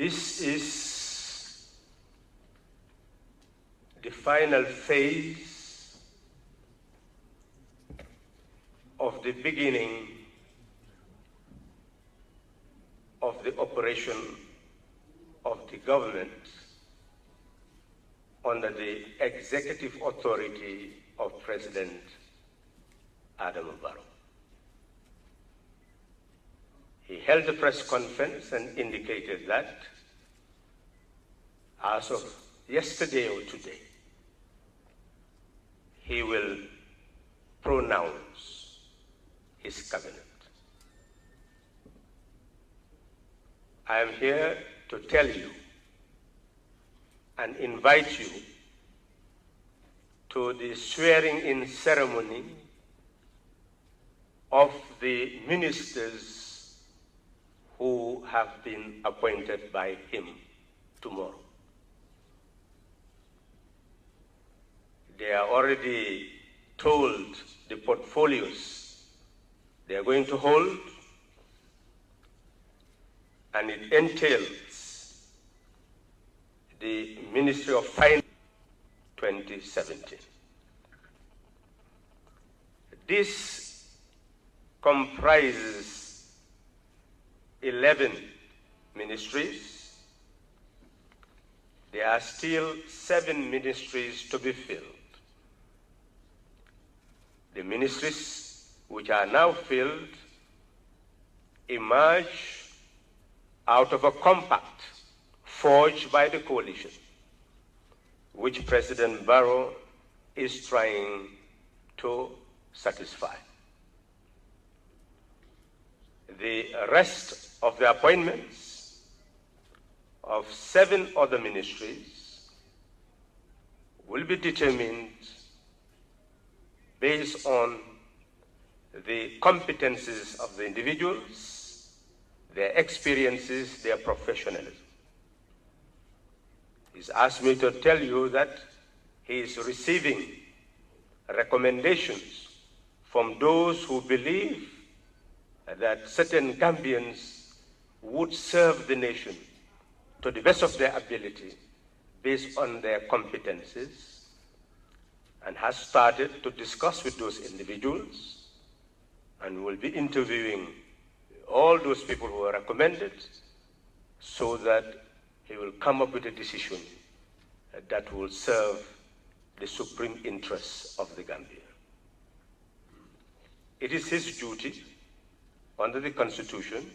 This is the final phase of the beginning of the operation of the government under the executive authority of President Adam Barrow. He held a press conference and indicated that as of yesterday or today, he will pronounce his cabinet. I am here to tell you and invite you to the swearing-in ceremony of the ministers who have been appointed by him tomorrow. They are already told the portfolios they are going to hold, and it entails the Ministry of Finance 2017. This comprises 11 ministries. There are still 7 ministries to be filled. The ministries which are now filled emerge out of a compact forged by the coalition, which President Barrow is trying to satisfy. The rest of the appointments of 7 other ministries will be determined based on the competencies of the individuals, their experiences, their professionalism. He's asked me to tell you that he is receiving recommendations from those who believe that certain Gambians would serve the nation to the best of their ability based on their competencies, and has started to discuss with those individuals, and will be interviewing all those people who are recommended so that he will come up with a decision that will serve the supreme interests of the Gambia. It is his duty under the Constitution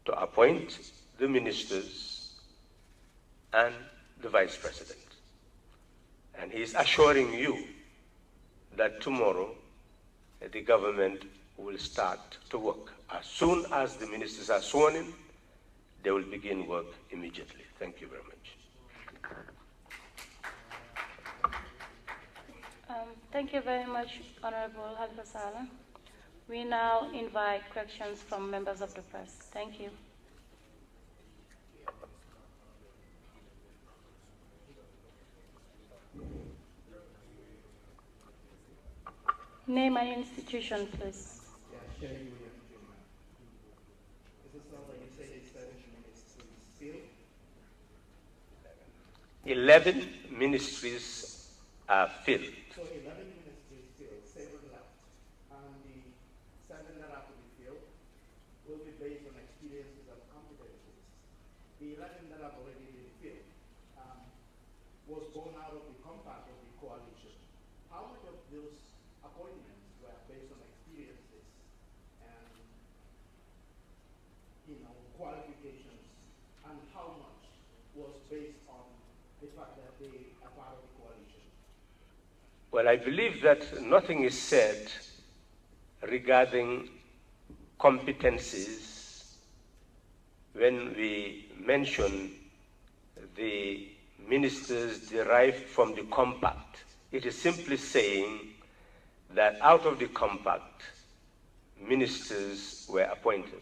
to appoint the ministers and the Vice President. And he is assuring you that tomorrow the government will start to work. As soon as the ministers are sworn in, they will begin work immediately. Thank you very much. Thank you very much, Honorable Halifa Saleh. We now invite questions from members of the press. Thank you. Name and institution, please. Yeah, Sherry William Jr. Is this not like you say it's 7 ministries filled? 11 ministries are filled. So 11 ministries filled, 7 left. And the 7 that have to be filled will be based on experiences and competencies. The 11 that have already been filled was born out of the compact of the coalition. How much of those appointments were based on experiences and qualifications, and how much was based on the fact that they are part of the coalition? Well, I believe that nothing is said regarding competencies when we mention the ministers derived from the compact. It is simply saying that out of the compact, ministers were appointed.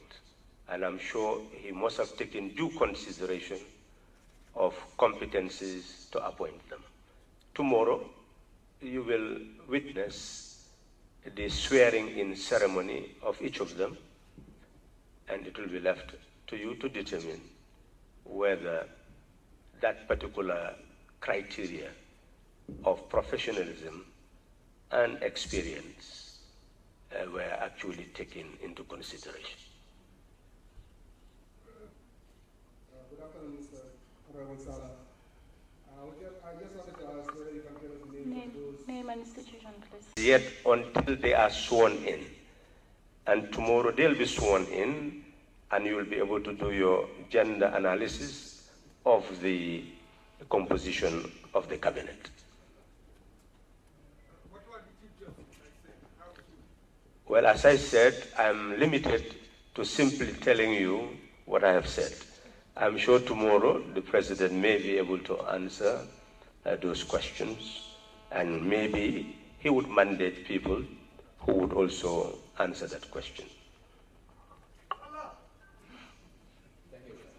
And I'm sure he must have taken due consideration of competencies to appoint them. Tomorrow, you will witness the swearing-in ceremony of each of them, and it will be left to you to determine whether that particular criteria of professionalism and experience were actually taken into consideration. Good afternoon, Mr. Honorable Salah. I just wanted to ask whether you can tell us the names of those. Name and institution, please. Yet until they are sworn in. And tomorrow they'll be sworn in, and you will be able to do your gender analysis of the composition of the cabinet. Well, as I said, I'm limited to simply telling you what I have said. I'm sure tomorrow the President may be able to answer those questions, and maybe he would mandate people who would also answer that question. Thank you, sir.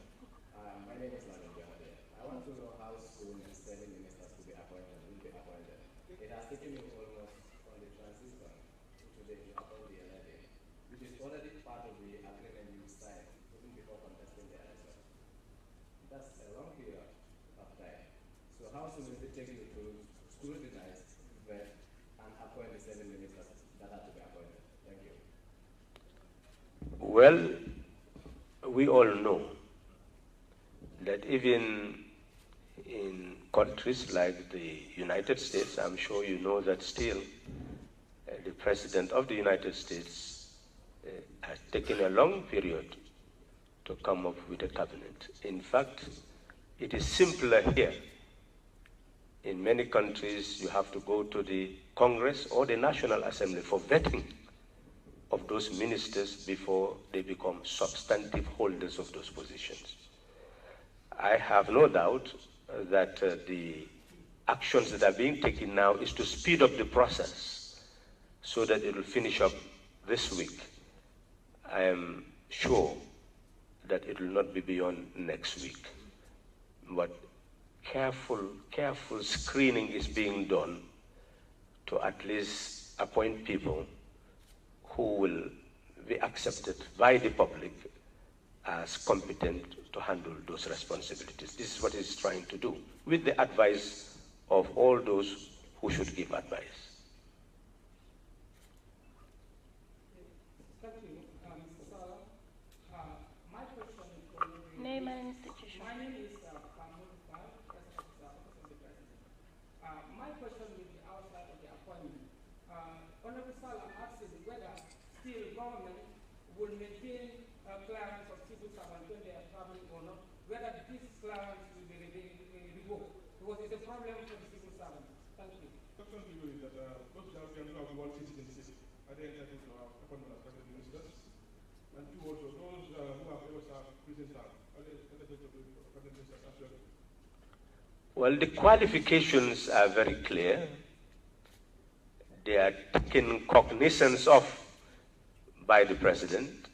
My name is Gambian. I want to know how soon the 7 ministers to be appointed will be appointed. It has taken me almost from the transition to today to appoint the 11, which is already part of the agreement you signed even before contesting the election. That's a long period of time. So how soon will it take you to scrutinize, vet, and appoint the 7 ministers that are to be appointed? Thank you. Well, we all know that even in countries like the United States, I'm sure you know that still the President of the United States has taken a long period to come up with a cabinet. In fact, it is simpler here. In many countries, you have to go to the Congress or the National Assembly for vetting of those ministers before they become substantive holders of those positions. I have no doubt that the actions that are being taken now is to speed up the process so that it will finish up this week. I am sure that it will not be beyond next week. But careful screening is being done to at least appoint people who will be accepted by the public as competent to handle those responsibilities. This is what it's trying to do, with the advice of all those who should give advice. Thank you, Mr. Salah. My question is for you. Name and institution. My name is Mahmoud Fal, President of the President. My question will be outside of the appointment. Honorable Salah, I'm asking whether still government will maintain clearance of civil servants when they are traveling or not, whether this clearance will be revoked, because it's a problem for the civil servants. Thank you. Question to you is that both Gambians who have dual citizenship are they entitled to have appointment as cabinet ministers? And two, also, those who have ever served prison term, are they entitled to be cabinet ministers as well? Well, the qualifications are very clear. They are taken cognizance of by the President.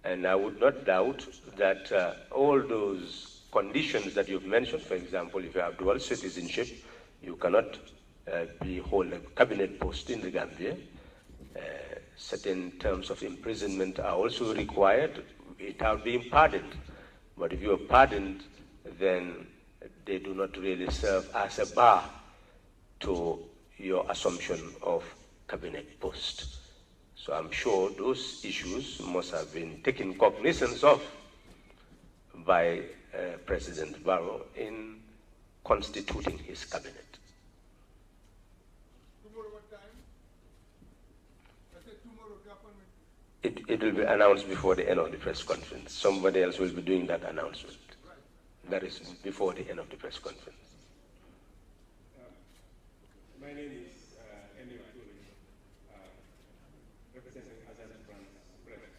And I would not doubt that all those conditions that you've mentioned, for example, if you have dual citizenship, you cannot hold a cabinet post in the Gambia. Certain terms of imprisonment are also required without being pardoned. But if you are pardoned, then they do not really serve as a bar to your assumption of cabinet post. So I'm sure those issues must have been taken cognizance of by President Barrow in constituting his cabinet. Tomorrow what time? I said tomorrow the appointment. It will be announced before the end of the press conference. Somebody else will be doing that announcement. Right. That is before the end of the press conference. My name is representing Azaz France Press.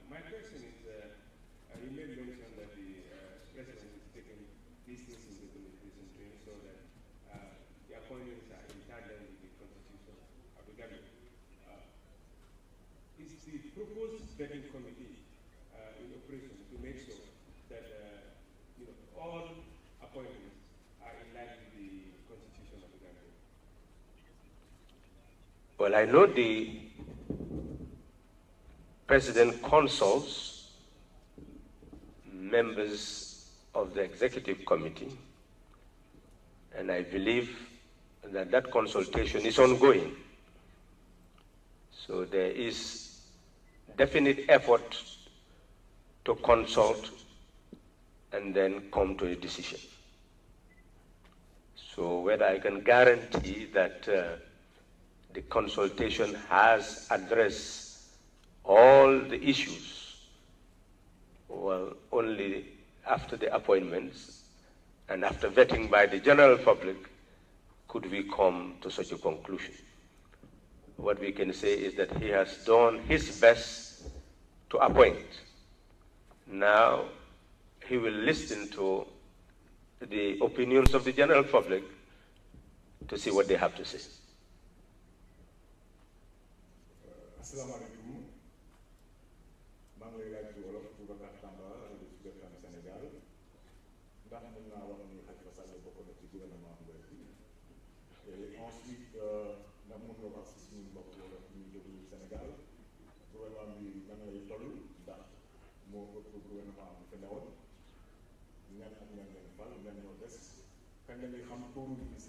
My question is, you made mention that the President is taking these things into consideration so that the appointments are in tandem with the Constitution of the Gambia. Is the proposed vetting committee in operation to make sure that all appointments are in line with the Constitution of the Gambia? Well, I know the President consults members of the executive committee, and I believe that that consultation is ongoing. So there is definite effort to consult and then come to a decision. So whether I can guarantee that the consultation has addressed all the issues, well, only after the appointments and after vetting by the general public could we come to such a conclusion. What we can say is that he has done his best to appoint. Now he will listen to the opinions of the general public to see what they have to say. Assalamu alaikum. maa ngi lay laaj ci wolof Boubacar Tamba rajo Sud FM Sénégal ndax mën naa wax ni Khalifa Sall bokk na ci gouvernement bu bees bi et ensuite ndax mën nga wax si suñu mbokk wolof ñu jógul Sénégal gouvernement bi nan lay toll ndax moo ëpp gouvernement bu fi newoon ñan ak ñan leen fal ñan ñoo des kañ la ñuy xam pour ñu gis.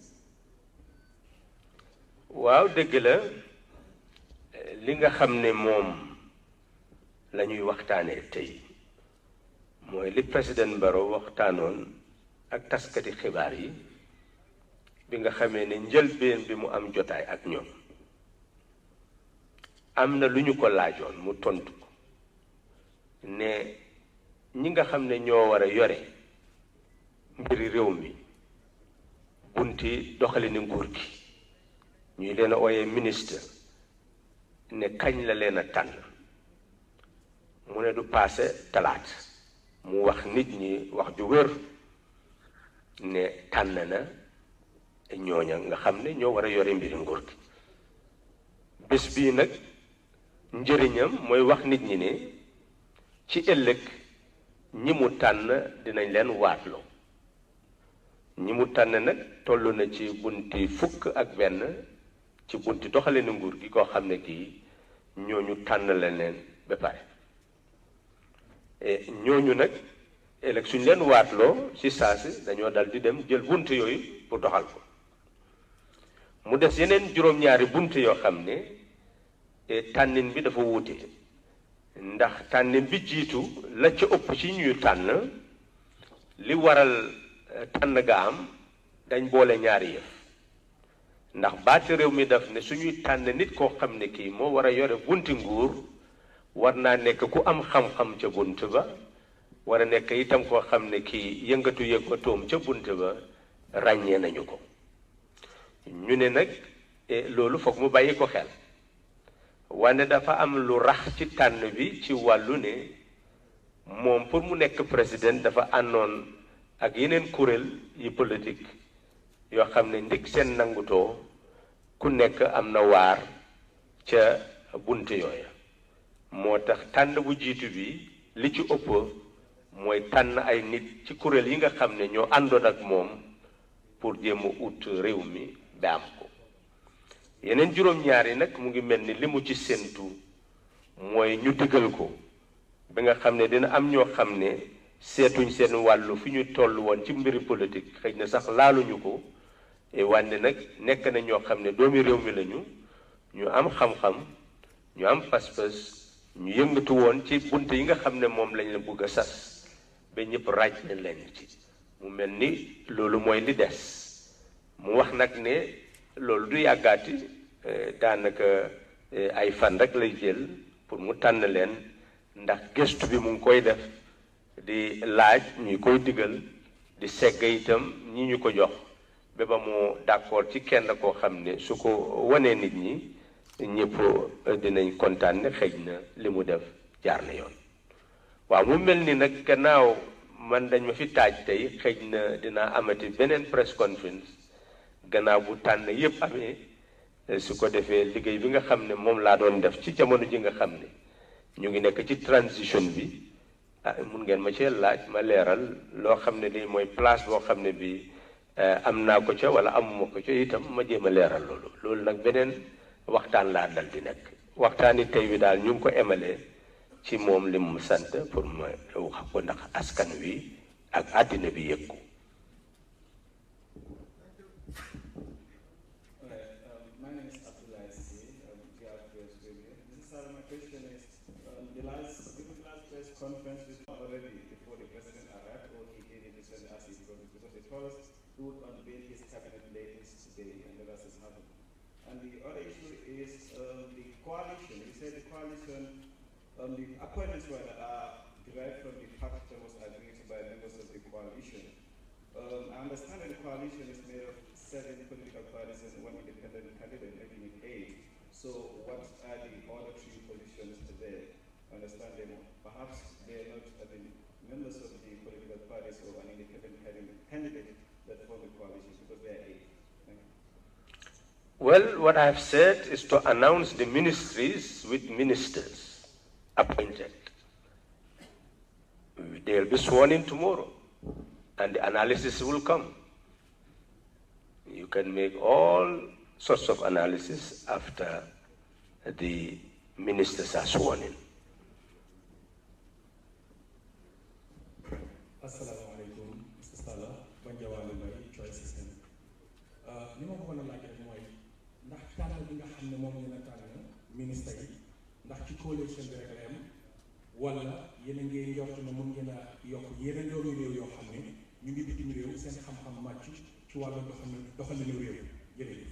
waaw dëgg la li nga xam ne moom la ñuy waxtaanee tey mooy li président Barrow waxtaanoon ak taskati xibaar yi bi nga xamee ne njëlbeen bi mu am jotaay ak ñoom am na lu ñu ko laajoon mu tontu ko ne ñi nga xam ne ñoo war a yore mbiri réew mi bunti doxalini nguur gi ñuy leen a ooyee ministre ne kañ la leen a tànn mu ne du paase talaat mu wax nit ñi wax ju wér ne tànn na ñooña nga xam ne ñoo war a yore mbiri nguur gi bés bii nag njëriñam mooy wax nit ñi ne ci ëllëg ñi mu tànn dinañ leen waatloo ñi mu tànn nag toll na ci bunti fukk ak benn ci bunti doxalinu nguur gi koo xam ne kii ñooñu tànn leen ba pare ñooñu nag ëllëg suñ leen waatloo ci saasi dañoo dal di dem jël bunt yooyu pour doxal ko mu des yeneen juróom-ñaari bunt yoo xam ne tànnin bi dafa wuute ndax tànnin bi jiitu la ca ëpp ci ñuy tànn li waral tànn ga am dañ boole ñaari yëf ndax baati réew mi daf ne suñuy tànn nit koo xam ne kii moo war a yore bunti nguur war naa nekk ku am xam-xam ca bunt ba war a nekk itam koo xam ne kii yëngatoom ca bunt ba ràññee nañu ko ñu ne nag loolu foog mu bàyyi ko xel wante dafa am lu rax ci tànn bi ci wàllu ne moom pour mu nekk président dafa àndoon ak yeneen kuréel yi politique yoo xam ne ndik seen nangutoo ku nekk am na waar ca bunt yooya moo tax tànn bu jiitu bi li ci ëpp mooy tànn ay nit ci kuréel yi nga xam ne ñoo àndoon ak moom pour jéem a ut réew mi ba am ko yeneen juróom-ñaar yi nag mu ngi mel ni li mu ci séentu mooy ñu digal ko ba nga xam ne dina am ñoo xam ne seetuñ seen wàllu fi ñu toll woon ci mbiri politique xëy na sax laaluñu ko wante nag nekk na ñoo xam ne doomi réew mi lañu ñu am xam-xam ñu am pas-pas ñu yëngatu woon ci bunt yi nga xam ne moom lañ la bëgg a sas ba ñëpp ràññ nañ leen ci mu mel ni loolu mooy li des mu wax nag ne loolu du yàggaati daanaka ay fan rek lay jël pour mu tànn leen ndax gëstu bi mu ngi koy def di laaj ñuy koy digal di segg itam ñi ñu ko jox ba ba mu d'accord ci kenn koo xam ne su ko wanee nit ñi ñëpp dinañ kontaan ne xëj na li mu def jaar na yoon waaw mu mel ni nag gannaaw man dañ ma fi taaj tey xëj na dinaa amati beneen press conference gannaaw bu tànn yépp amee su ko defee liggéey bi nga xam ne moom laa doon def ci jamono ji nga xam ne ñu ngi nekk ci transition bi mun ngeen ma cee laaj ma leeral loo xam ne lii mooy place boo xam ne bi am naa ko ca wala amuma ko ca itam ma jéem a leeral loolu nag beneen waxtaan laa dal di nekk waxtaani tey wi daal ñu ngi ko emalee ci moom li mu sant pour ma wax ko ndax askan wi ak àddina bi yëg ko. Conference was already before the president arrived, or he did it recently as he because it was who would unveil his cabinet latest today, and the rest is happening. And the other issue is the coalition. You said the coalition, the appointments were derived from the pact that was agreed to by members of the coalition. I understand that the coalition is made of 7 political parties and 1 independent candidate, making it 8. So what are the other 3 positions today? Understand them. Perhaps they are not members of the political parties or an independent candidate that form the coalition because they are 8. Thank you. Well, what I have said is to announce the ministries with ministers appointed. They'll be sworn in tomorrow, and the analysis will come. You can make all sorts of analysis after the ministers are sworn in. Assalamu alaikum, Mr. Sala, Banjawale May, Choice System. Li ma bëggoon a laaj rek mooy ndax tànn bi nga xam ne moom ngeen a tànn ministre yi ndax ci coalition bi rek la yem wala yéen a ngi njort ne mun ngeen a yokk yeneen doomi réew yoo xam ne ñu ngi bitim réew seen xam-xam màcc ci wàllu doxalinu réew jërëjëf.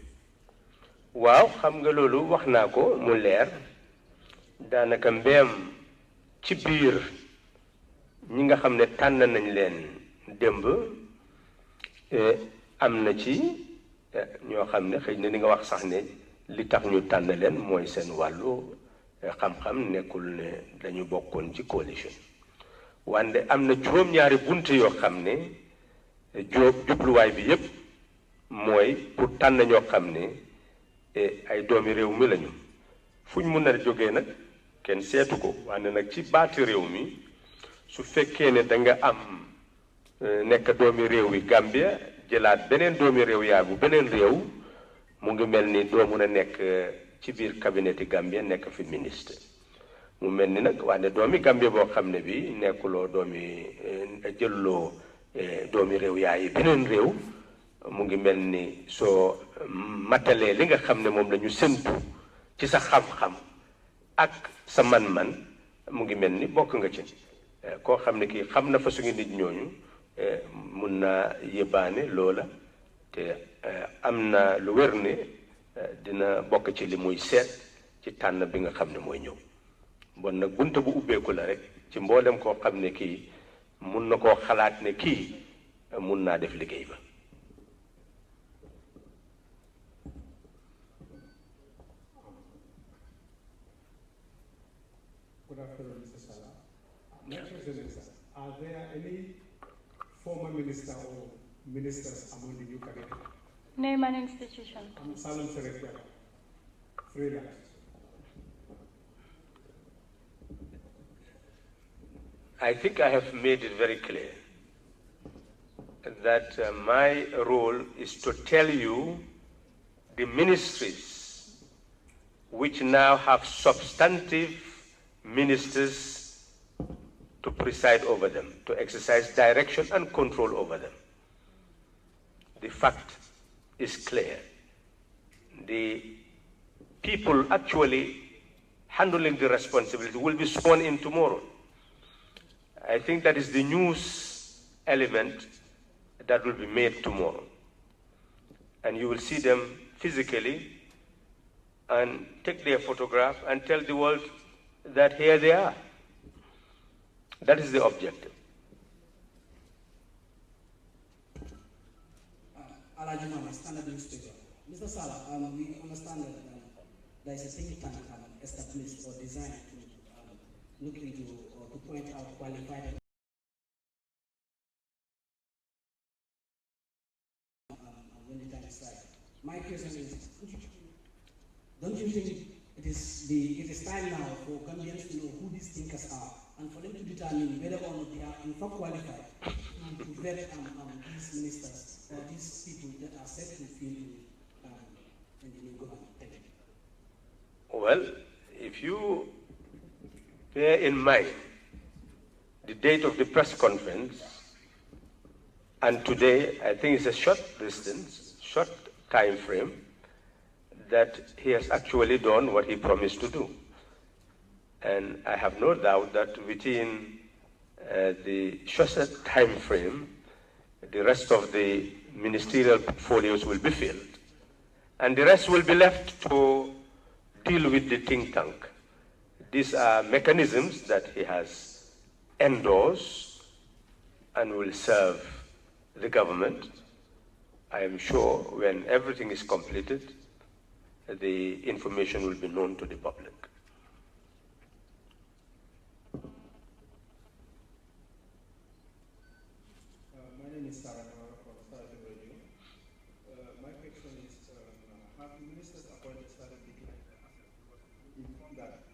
waaw xam nga loolu wax naa ko mu leer daanaka mbéyam ci biir ñi nga xam ne tànn nañ leen démb am na ci ñoo xam ne xëy na ni nga wax sax ne li tax ñu tànn leen mooy seen wàllu xam-xam nekkul ne dañu bokkoon ci coalition wante am na juróom-ñaari bunt yoo xam ne jubluwaay bi yépp mooy pour tànn ñoo xam ne ay doomi réew mi lañu fuñ mun a jógee nag kenn seetu ko wante nag ci baati réew mi su fekkee ne da nga am nekk doomi réew yi Gambia jëlaat beneen doomi réew yaa bu beneen réew mu ngi mel ni doo mun a nekk ci biir cabinet yi Gambia nekk fi ministre mu mel ni nag wante doomi Gambia boo xam ne bi nekkuloo jëlloo doomi réew yaa yi beneen réew mu ngi mel ni soo matalee li nga xam ne moom la ñu séntu ci sa xam-xam ak sa man-man mu ngi mel ni bokk nga ci koo xam ne kii xam na fa suñu nit ñooñu mun naa yëbaane loola te am na lu wér ne dina bokk ci li muy seet ci tànn bi nga xam ne mooy ñëw bon nag bunte bu ubbeeku la rek ci mboolem koo xam ne kii mun na koo xalaat ne kii mun naa def liggéey ba. Good afternoon, Mr. Salah. My question is, are there any former minister or ministers among the new cabinet? Name and institution. I'm Salem Serekya, freelance. I think I have made it very clear that my role is to tell you the ministries which now have substantive ministers to preside over them, to exercise direction and control over them. The fact is clear. The people actually handling the responsibility will be sworn in tomorrow. I think that is the news element that will be made tomorrow. And you will see them physically and take their photograph and tell the world that here they are. That is the objective. Alajumana, standard newspaper. Mr. Salah, we understand that there is a think tank established or designed to look into or to point out qualified when the time is right. My question is, don't you think it is time now for Gambians to know who these thinkers are and for them to determine whether or not they are in fact qualified to vet these ministers or these people that are set to fill in the new government? Thank you. Well, if you bear in mind the date of the press conference, and today, I think it's a short distance, short time frame, that he has actually done what he promised to do. And I have no doubt that within the shortest time frame, the rest of the ministerial portfolios will be filled. And the rest will be left to deal with the think tank. These are mechanisms that he has endorsed and will serve the government. I am sure when everything is completed, the information will be known to the public. My name is Sarah from Starting Radio. My question is, have ministers appointed started declaring their assets? Informed that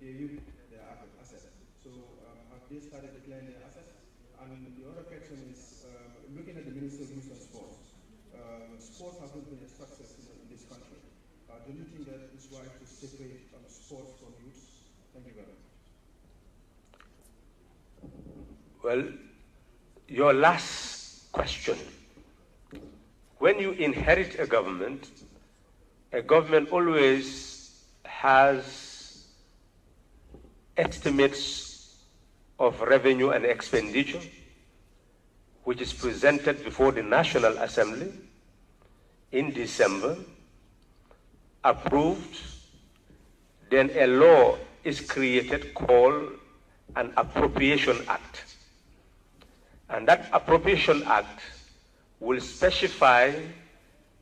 they use their assets. So have they started declaring their assets? And the other question is, looking at the Minister of Youth and Sports, sports has not been a success in this country. Do you think that it's right to separate sports from youth? Thank you very much. Well, your last question. When you inherit a government always has estimates of revenue and expenditure, which is presented before the National Assembly in December, approved, then a law is created called an Appropriation Act. And that Appropriation Act will specify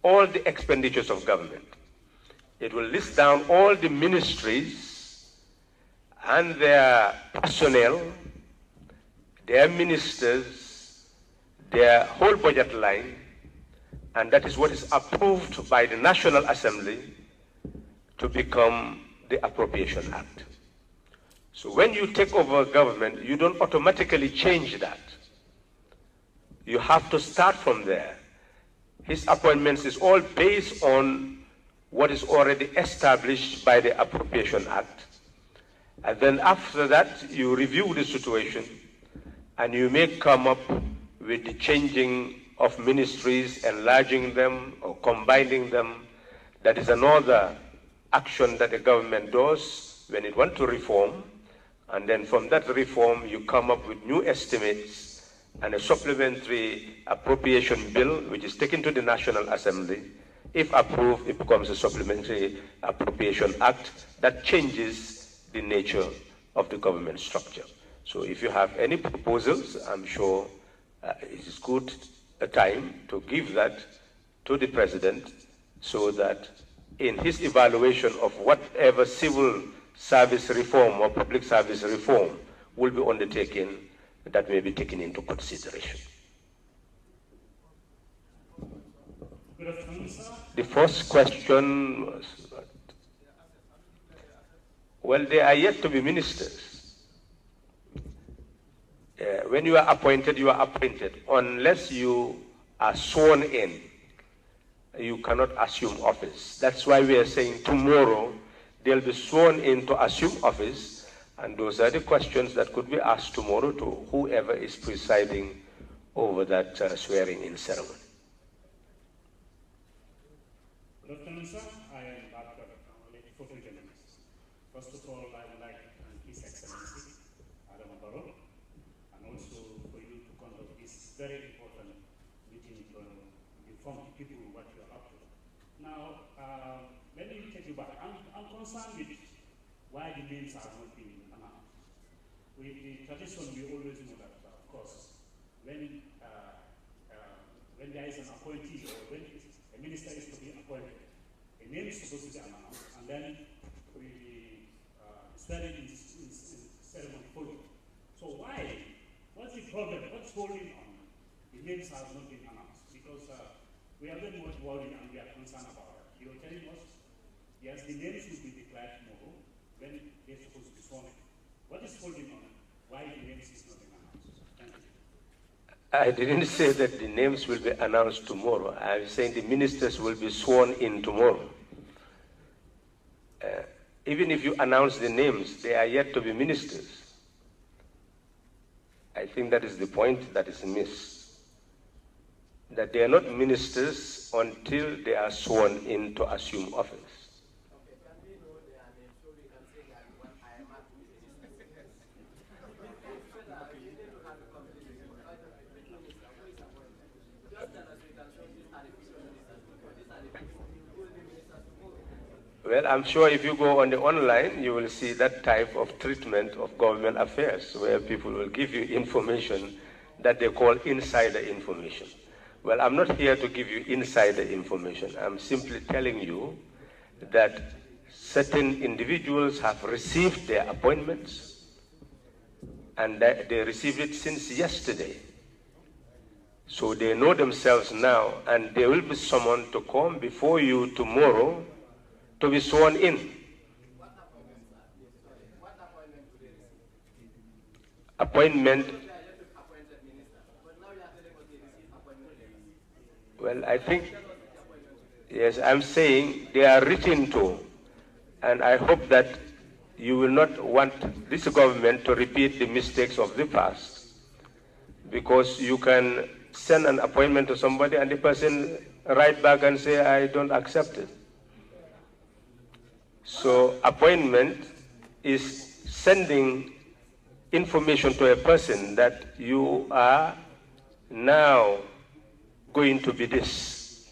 all the expenditures of government. It will list down all the ministries and their personnel, their ministers, their whole budget line, and that is what is approved by the National Assembly to become the Appropriation Act. So when you take over government, you don't automatically change that. You have to start from there. His appointments is all based on what is already established by the Appropriation Act. And then after that, you review the situation and you may come up with the changing of ministries, enlarging them or combining them. That is another action that the government does when it wants to reform. And then from that reform, you come up with new estimates and a supplementary appropriation bill, which is taken to the National Assembly. If approved, it becomes a supplementary appropriation act that changes the nature of the government structure. So if you have any proposals, I'm sure it is good a time to give that to the President so that in his evaluation of whatever civil service reform or public service reform will be undertaken, that may be taken into consideration. Good afternoon, sir. The first question was, well, they are yet to be ministers. When you are appointed, you are appointed. Unless you are sworn in, you cannot assume office. That's why we are saying tomorrow they'll be sworn in to assume office. And those are the questions that could be asked tomorrow to whoever is presiding over that swearing-in ceremony. Good afternoon, sir. I am Dr. Photo Journalist. First of all, I would like to thank His Excellency, Adam Barrow, and also for you to conduct this very important meeting to inform people what you are up to. Now, let me take you back. I'm concerned with why the names are not being announced. With the tradition, we always know that, of course, when there is an appointee or when a minister is to be appointed, a name is supposed to be announced, and then we study in ceremony following. So why? What's the problem? What's going on? The names have not been announced because we are very much worried and we are concerned about that. You're telling us, yes, the names will be declared tomorrow when they're supposed to be sworn in. What is holding on? Why the names is not being announced? Thank you. I didn't say that the names will be announced tomorrow. I'm saying the ministers will be sworn in tomorrow. even if you announce the names, they are yet to be ministers. I think that is the point that is missed. That they are not ministers until they are sworn in to assume office. Well, I'm sure if you go on the online, you will see that type of treatment of government affairs, where people will give you information that they call insider information. Well, I'm not here to give you insider information. I'm simply telling you that certain individuals have received their appointments, and that they received it since yesterday. So they know themselves now, and they will be summoned to come before you tomorrow to be sworn in. Appointment. Well, I think, yes, I'm saying they are written to, and I hope that you will not want this government to repeat the mistakes of the past, because you can send an appointment to somebody and the person write back and say, I don't accept it. So appointment is sending information to a person that you are now going to be this.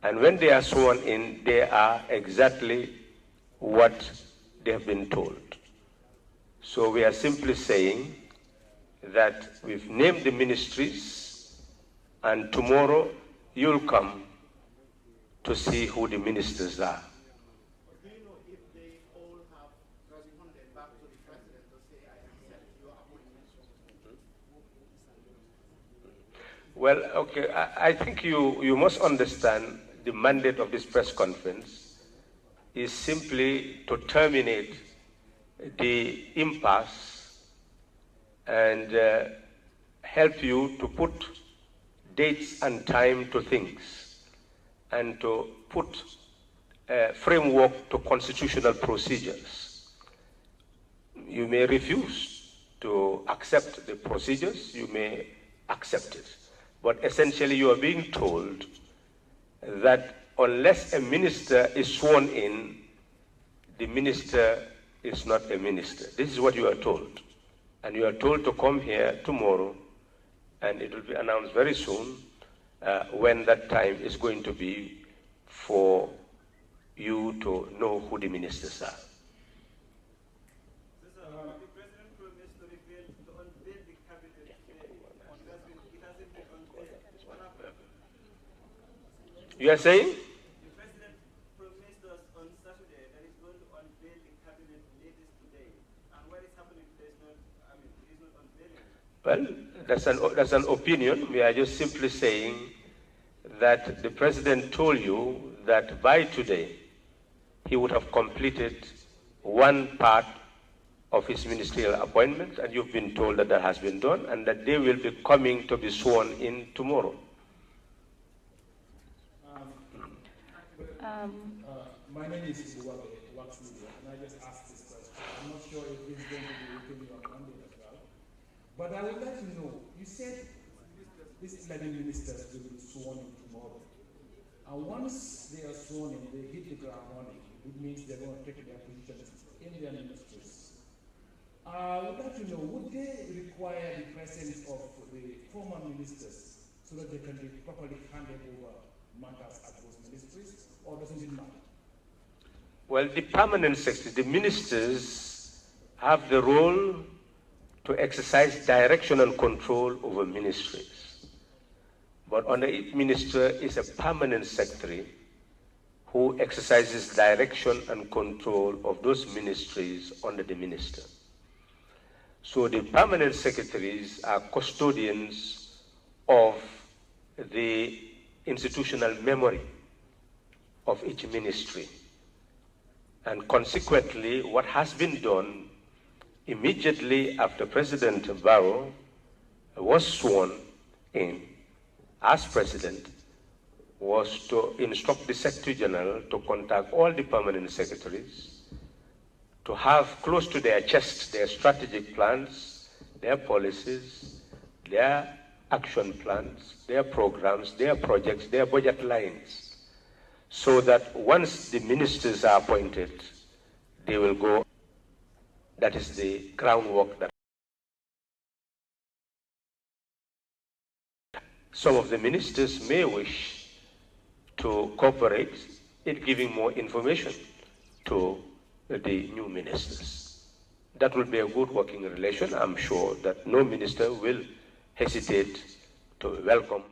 And when they are sworn in, they are exactly what they have been told. So we are simply saying that we've named the ministries, and tomorrow you'll come to see who the ministers are. Do you know if they all have responded back to the president to say, I accept your appointment? Well, okay, I think you must understand the mandate of this press conference is simply to terminate the impasse and help you to put dates and time to things, and to put a framework to constitutional procedures. You may refuse to accept the procedures, you may accept it. But essentially you are being told that unless a minister is sworn in, the minister is not a minister. This is what you are told. And you are told to come here tomorrow, and it will be announced very soon when that time is going to be for you to know who the ministers are. The president promised to unveil the cabinet today. It hasn't been unveiled. What happened? You are saying? The president promised us on Saturday that he's going to unveil the cabinet latest today. And what is happening today is not, he's not unveiling. Well, that's an opinion. We are just simply saying that the president told you that by today he would have completed one part of his ministerial appointment, and you've been told that that has been done, and that they will be coming to be sworn in tomorrow. My name is Ibuwabe, Wax Media, and I just asked this question. I'm not sure if it's going to be written on Monday as well. But I would like to know, you said these 11 ministers will be sworn in tomorrow. And once they are sworn in, they hit the ground running, which means they're going to take their positions in their ministries. I would like to know, would they require the presence of the former ministers so that they can be properly handed over matters at those ministries, or doesn't it matter? Well, the permanent secretary, the ministers have the role to exercise direction and control over ministries. But under each minister is a permanent secretary who exercises direction and control of those ministries under the minister. So the permanent secretaries are custodians of the institutional memory of each ministry. And consequently, what has been done immediately after President Barrow was sworn in as president was to instruct the Secretary General to contact all the permanent secretaries to have close to their chest their strategic plans, their policies, their action plans, their programs, their projects, their budget lines, so that once the ministers are appointed, they will go. That is the groundwork that some of the ministers may wish to cooperate in giving more information to the new ministers. That will be a good working relation. I'm sure that no minister will hesitate to welcome